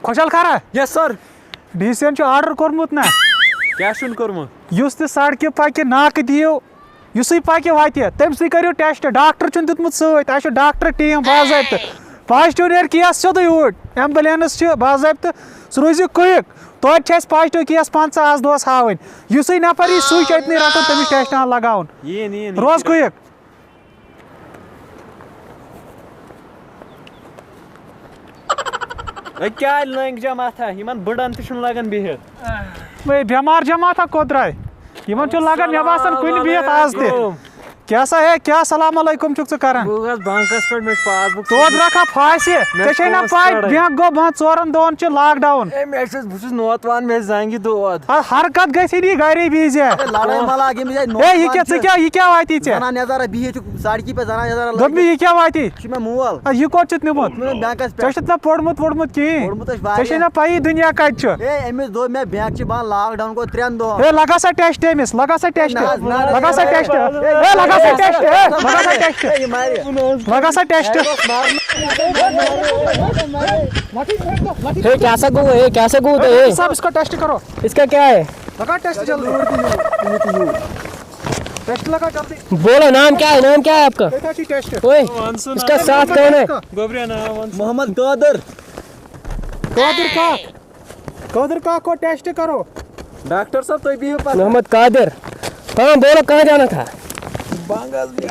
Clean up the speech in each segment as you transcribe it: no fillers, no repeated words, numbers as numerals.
खुशल खारा yes sir DCN order कोर्मुत ना क्या कोर्मुत युस ते सड़क पक नाक दियो युसै पक वाते तमस करियो टेस्ट डॉक्टर चुन दितमुत सत अस डॉक्टर टीम बाज़ाब्त पॉजिटिव नेर केस सोदे ऊट एम्बुलेंस बाज़ाब्त सह रोज क्विक तोत पॉजिटिव केस 5 आज दोस हावन युसै नफर यी सुच अतनी रटन तमिस टेस्ट लगावन रोज क्विक क्या लंग जमा था इन बड़न तन लगन बिहित बेमार जमा था कोत द्राय इन लगन मे बासन कुन बिहित आज कैसा है क्या सलाम अलैकुम चुक करान बैंकस पे मे पासबुक तोद रखा फांसी ते ना पाई बैंक गो बंद 4 दोन च लॉकडाउन बस नोतवान मे जंगी दोद हरकत गसी नी गरी बीजे लड़ाई मला गे मे ए ये क्या वाती छे जना नजारा बिहित सड़की पे जना नजारा दबी ये क्या वाती छ मे मोल ये कोत चित निमत बैंकस पे चत ना पड़मुत की पड़मुत ते ना पाई दुनिया कत छ ए एमिस दो मे बैंक छ बन लॉकडाउन को 3 दो ए लगा सा टेस्ट एमिस लगा सा टेस्ट लगा सा टेस्ट ए लगा सा टेस्ट लगा सा टेस्ट लगा सा टेस्ट हे कैसा गो है कैसा गो है सब इसको टेस्ट करो इसका क्या है लगा टेस्ट जल्दी टेस्ट लगा जल्दी बोलो नाम क्या है आपका टेस्ट ओए इसका साथ कौन है गोबरिया नाम मोहम्मद कादर का को टेस्ट करो डॉक्टर साहब तो भी मोहम्मद कादर हाँ बोलो कहाँ जाना था बांगस भी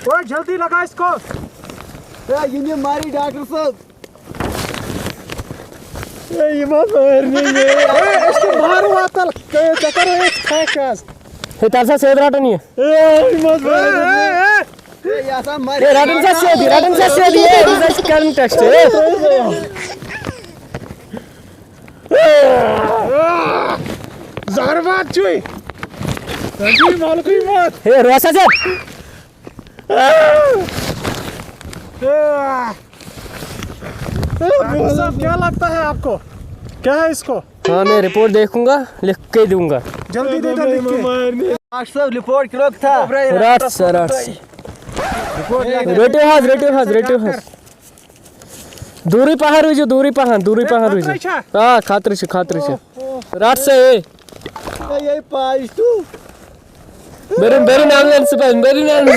ओए जल्दी लगा इसको ये मारी डॉक्टर साहब ये मत मारनी है इसको मारो आतल चक्कर है फैक्स हे तारसा सेद राटन ये मत मारनी ये ऐसा मारी ये राटन से सेद ये रिसर्च करन टेस्ट जहरबाद चुई संजीव मालूम मत हे रोसा से साहब क्या लगता है आपको क्या है इसको हाँ मैं रिपोर्ट देखूंगा लिख के दूंगा जल्दी दे दो लिख के डॉक्टर साहब रिपोर्ट किलो था रात रेटिव हाउस दूरी पहाड़ हुई हाँ खातिर से रात से ये पाइस तू मेरी नाम लेने से पहले मेरी नाम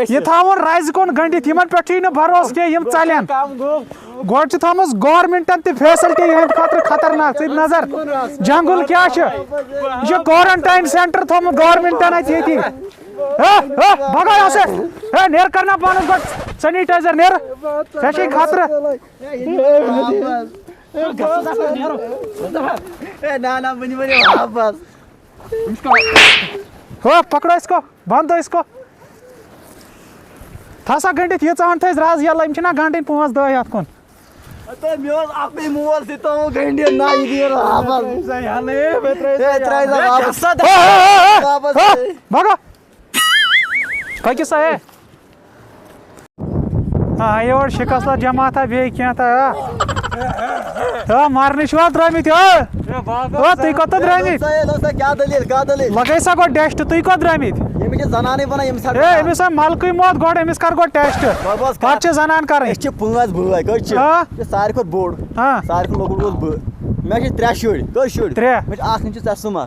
ये थावन राइज कोन गंडित यमन पे छी न भरोस के यम चलन गोड छ थमस गवर्नमेंटन ते फैसिलिटी हंद खातिर खतरनाक सिर्फ नजर जंगल क्या छ ये क्वारंटाइन सेंटर थम गवर्नमेंटन आती थी भगा यहां से नेर करना पानस गट सैनिटाइजर नेर फैशी खातिर ना बनी वापस हो पकड़ो इसको बांध दो इसको थासा गंडित ये चाहन थे राज या लाइम छना गांडिन 5 10 यात कोन तो म्योस अपने मोबाइल से तो गंडिया ना ही दियो वापस याने बेतराई वापस भागो काय किसा है हां ये और शिकस्त जमा था बे क्या था मारने शुआ द्रामित तुई कत द्रामित क्या दलील लगे सा गो टेस्ट तुई कत द्रामित ये जनाने बना एमिस मलक मोत गोड एमिस कर गो टेस्ट पत जनान कर 5 भुई कत सारे खत बोड़ सारे खत लोकुट गोस मे 3 शुर कत शुर 3 मे आख नी तसुमा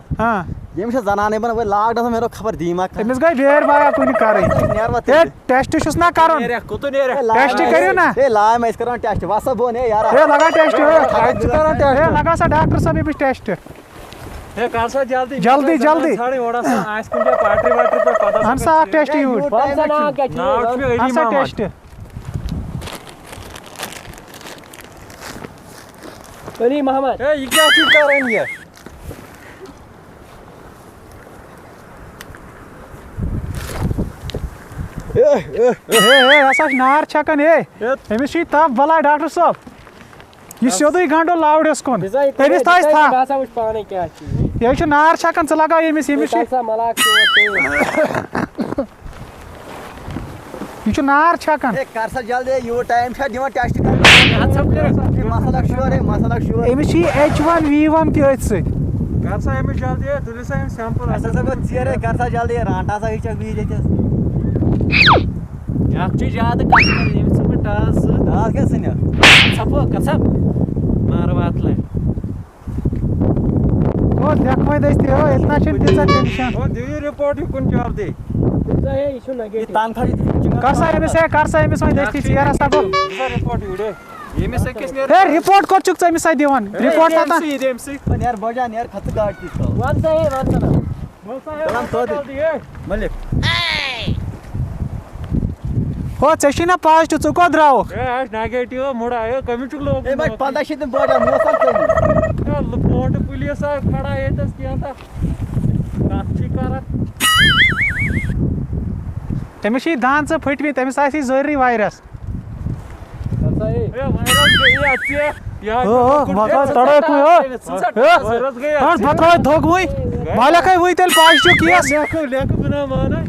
ये जनाने बना लॉकडाउन मेरो खबर दीमा एमिस गई बेर बाया कुनी करे टेस्ट छुस ना करन टेस्ट करियो ना ए ला मैं इस करन टेस्ट वासा बोन है यार ए लगा टेस्ट करन टेस्ट लगा सा डॉक्टर सब भी टेस्ट ए कासा जल्दी साड़ी ओड़ा सा आज कुंजा पार्टी पे पता हंसा टेस्ट यू हंसा टेस्ट अली मोहम्मद ए ये क्या चीज कर रहे हैं ये ऐसा नार छकन एमिस छी तब बला डॉक्टर साहब यह सोदुई गंडो लाउडस कुन तमिस ताइस था ये छु नार छकन च लगा यमिस ये छु नार छकन कर सा जल्दी यो टाइम छा दिवा टेस्ट कर मसाला श्योर यमिस H1V1 ti अथ स कर सा यमिस जल्दी तुले सा सैंपल ऐसा सब चेरे कर सा जल्दी रांटा सा हिच भी देते याक ची याद कर यमिस सब टास दास के सन्या सपो कर सब मार वातले ओ देखमै दैस्ते हो इतना छिन तिचा टेंशन ओ दियो रिपोर्ट कुन जवाब दे ये तान खाली करसा एमिस वही दैस्ती चेरा सागो रिपोर्ट उडे यमिस किस ने ए रिपोर्ट को चुक चमिस साइ दिवन रिपोर्ट ता एमसी यार बजान यार खत गाड़ ती तो सलाम तो दे मलिक हो चशिना पॉजिटिव चुको द्राओ ए नेगेटिव मुड़ा आयो कमी चुक लोग ए भाई 15 दिन बजा मौसम तो रिपोर्ट पुलिस खड़ा है तस किया था काची करा तमिस दान च फटमी तमिस आसी जरूरी वायरस मका तड़क में हो पत्रा धोक हुई माला kai हुई तेल पॉजिटिव किया लेक बिना माने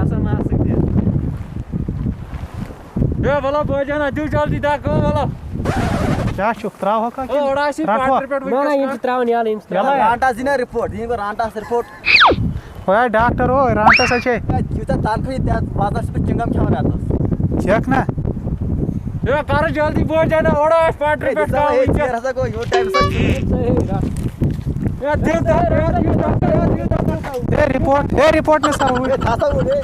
ऐसा ना सकते ए भला बजाना दू जल्दी दाखो भला क्या चुक त्राव हो का ओड़ा सी पार्टर पेट ना इन त्रावन यार इन रांटा जिना रिपोर्ट दिन रांटा रिपोर्ट होया डॉक्टर हो रांटा सचे जुता तान खाली त्या बाजार पे चिंगम खावर आता चेक ना ए कर जल्दी बजाना ओड़ा पार्टर पेट का यार ऐसा को यो टाइम से ए रिपोर्ट में सर हुई खाता हो रे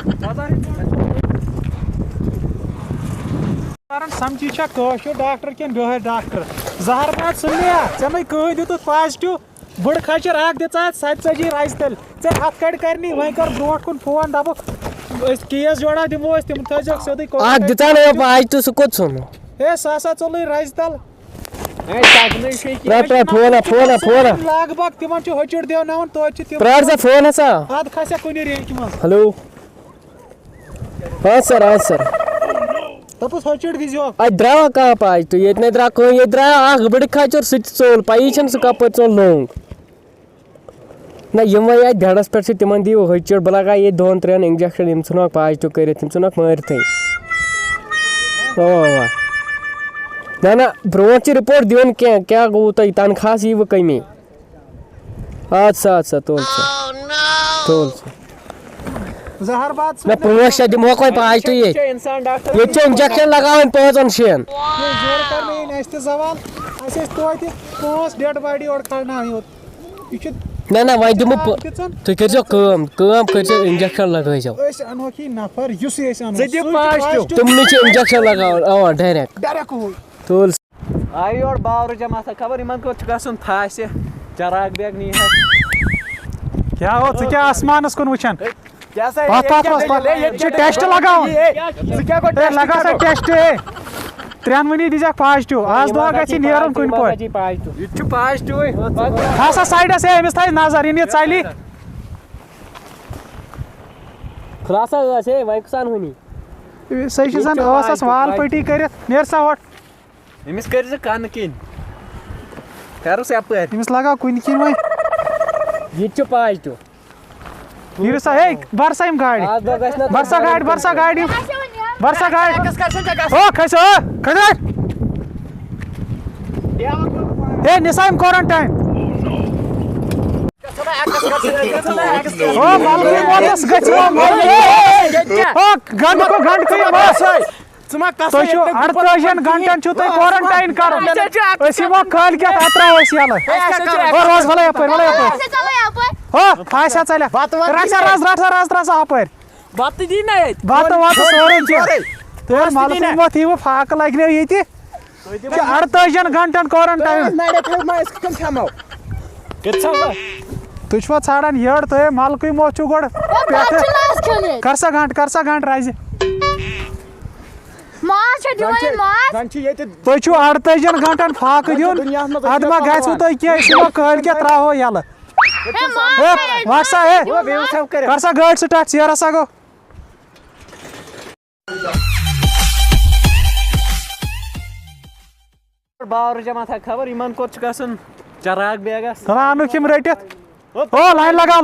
कारण समझी छा कशो डॉक्टर केन गहर डॉक्टर जहरबाद सुनिया चमै कह दित पॉजिटिव बड़ खचर आग दिता 7 राइस तेल से हथ कड़ करनी वहीं कर ब्रोट कुन फोन दबो केस जोड़ा दिमो तिम थजक सदी को आग दिता ने आज तो सुकोत सुनो ए सासा चलो राइस तेल ए तागने शे की फोन लगभग तिमन छ हचड़ देव नावन तो छ तिम प्रार सा फोन है सा हाथ खसा कुनी रेंज में हेलो हां सर तपस हचड़ दिजो आज द्रावा कहां पाज तो ये इतने द्रा को ये द्रा आग बड़ खाचर सिट चोल पाई छन सु कप चोल लोंग ना यम या धड़स पर से तिमन दियो हचड़ बलागा ये 2-3 इंजेक्शन इम सुनक पाज तो करे तिम सुनक मारथे ओ वाह ना ब्रोच रिपोर्ट दिवन क्या गो तो इतान खास ही वो कमी अच्छा तोल जहरबाद मैं प्रोमोशन दिमो कोई पाज तो ये इंसान डॉक्टर ये इंजेक्शन लगावन 5 शेन जोर करने नेक्स्ट सवाल ऐसे तोते 5 डेड बॉडी और खाना होत ये ना वही दिमो तो कजो काम कजो इंजेक्शन लगाइ जाओ ऐसे अनोखी नफर युस ऐसे अनो जदी पॉजिटिव तुम नीचे इंजेक्शन लगाओ आ डायरेक्ट हो तोल आई और बावर जमा सा खबर इमान को गसन था से चराग बैग नहीं है क्या हो तू क्या आसमानस कुन वचन कैसा बात ये टेस्ट लगाओ क्या को टेस्ट लगा सा टेस्ट है 3 मनी दिजा पॉजिटिव आज दो गछि नेरन कुन पॉय ये पॉजिटिव खासा साइड से एमस थाई नजर इन चाली खुलासा छे वैकसान हुनी सही छन ओसस वाल पटी करत नेर सा हट इमिस कर जे कान किन करो से आप एमस लगा कुन किन वई ये छ पॉजिटिव नीर सा हे बरसाइम गाड़ी बरसा गाड़ी ओ कैसे ए निसाइम क्वारंटाइन ओ मालूम मोदस गछवा माल ओ गंड को बस तो छु 48 घंटन छु तो क्वारंटाइन करो असिमो काल के अत्रा होसियाल और रोज भले पर हो फायसा चले रासा पर बात दी ना बात सोरन छ तेर मालूम मत ही वो फाक लगने येती 48 घंटन क्वारंटाइन तुझवा छाड़न यड़ तो मालकुई मोचु गोड़ करसा घंट राइज तो 48 घंटन फाक दियोन अदमा गसु तो के सिमो काल के त्राहो यल वासा है करसा गाड़ स्टार्ट सियारा सागो बावर जमा था खबर इमन कोत गसन चराग बेगस रानु किम रटित ओ लाइन लगाओ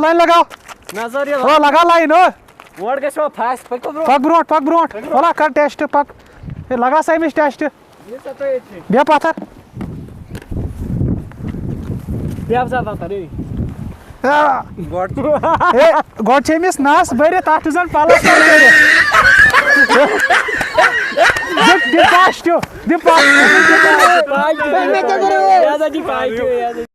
नजर ये ओ लगा लाइन ओ वोट गसो फास्ट पक ब्रोट ओला कर टेस्ट पक ए लगा सैमिस टेस्ट ये तो ये बे पत्थर बेब जा पत्थर ए गोड छेमिस नास बरे ताठ जन पालस दे पास्ट पाई